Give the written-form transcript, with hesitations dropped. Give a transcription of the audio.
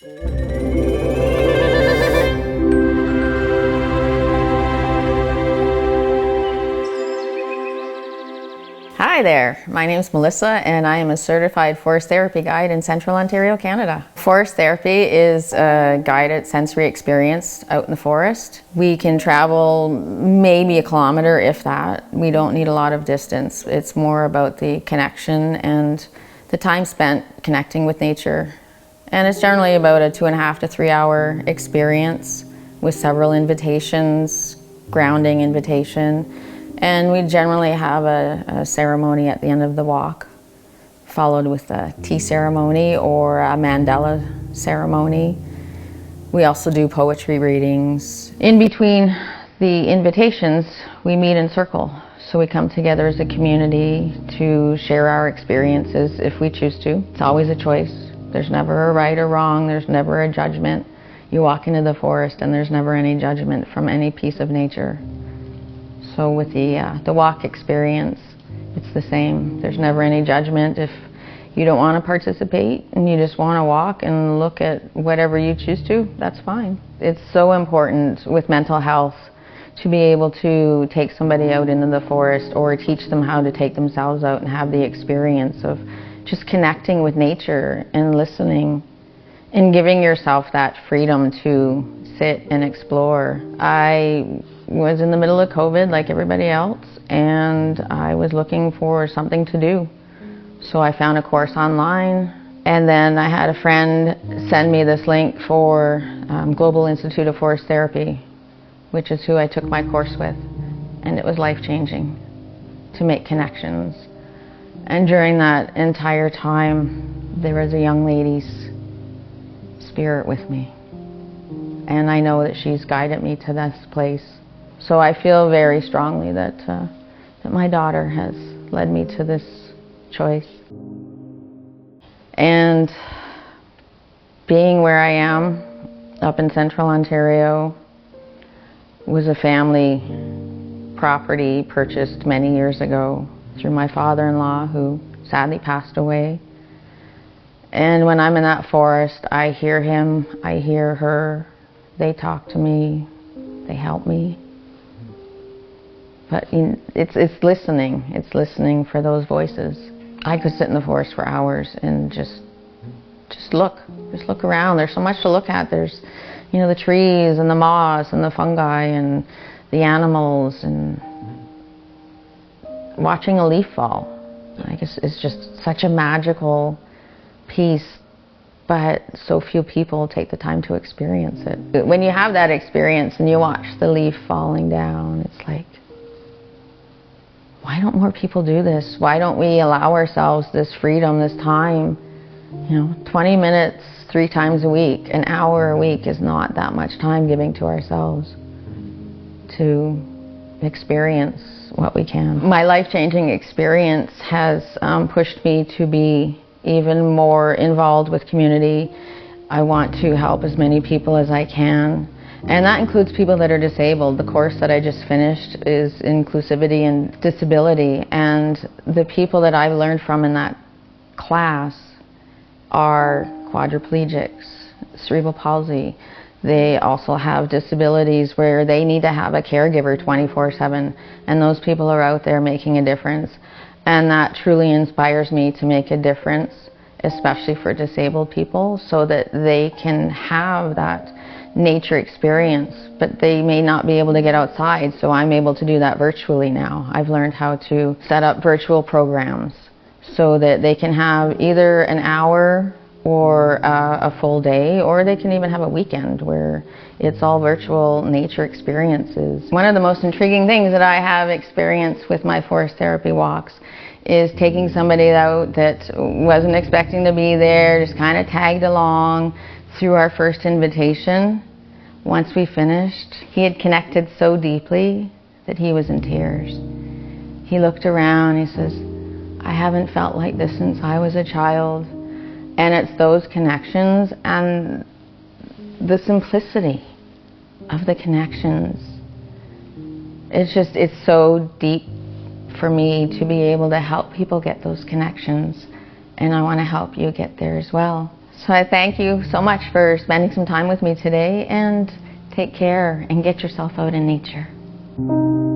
Hi there, my name is Melissa and I am a certified forest therapy guide in Central Ontario, Canada. Forest therapy is a guided sensory experience out in the forest. We can travel maybe a kilometer, if that. We don't need a lot of distance. It's more about the connection and the time spent connecting with nature. And it's generally about a 2.5 to 3 hour experience with several invitations, grounding invitation. And we generally have a ceremony at the end of the walk, followed with a tea ceremony or a mandala ceremony. We also do poetry readings. In between the invitations, we meet in circle. So we come together as a community to share our experiences if we choose to. It's always a choice. There's never a right or wrong. There's never a judgment. You walk into the forest and there's never any judgment from any piece of nature. So with the walk experience, it's the same. There's never any judgment. If you don't want to participate and you just want to walk and look at whatever you choose to, that's fine. It's so important with mental health to be able to take somebody out into the forest or teach them how to take themselves out and have the experience of just connecting with nature and listening and giving yourself that freedom to sit and explore. I was in the middle of COVID like everybody else, and I was looking for something to do. So I found a course online, and then I had a friend send me this link for Global Institute of Forest Therapy, which is who I took my course with, and it was life-changing to make connections. And during that entire time, there was a young lady's spirit with me, and I know that she's guided me to this place. So I feel very strongly that my daughter has led me to this choice. And being where I am, up in Central Ontario, was a family property purchased many years ago through my father-in-law, who sadly passed away. And when I'm in that forest, I hear him, I hear her, they talk to me, they help me. But it's listening for those voices. I could sit in the forest for hours and just look around. There's so much to look at. There's, the trees and the moss and the fungi and the animals, and watching a leaf fall. I guess it's just such a magical piece, but so few people take the time to experience it. When you have that experience and you watch the leaf falling down, it's like, why don't more people do this? Why don't we allow ourselves this freedom, this time? 20 minutes 3 times a week, an hour a week is not that much time giving to ourselves to experience what we can. My life-changing experience has pushed me to be even more involved with community. I want to help as many people as I can. And that includes people that are disabled. The course that I just finished is inclusivity and disability. And the people that I've learned from in that class are quadriplegics, cerebral palsy. They also have disabilities where they need to have a caregiver 24/7. And those people are out there making a difference. And that truly inspires me to make a difference, especially for disabled people, so that they can have that nature experience, but they may not be able to get outside, so I'm able to do that virtually now. I've learned how to set up virtual programs so that they can have either an hour or a full day, or they can even have a weekend where it's all virtual nature experiences. One of the most intriguing things that I have experienced with my forest therapy walks is taking somebody out that wasn't expecting to be there, just kind of tagged along through our first invitation. Once we finished, he had connected so deeply that he was in tears. He looked around, he says, I haven't felt like this since I was a child. And it's those connections and the simplicity of the connections. It's so deep for me to be able to help people get those connections. And I want to help you get there as well. So I thank you so much for spending some time with me today, and take care and get yourself out in nature.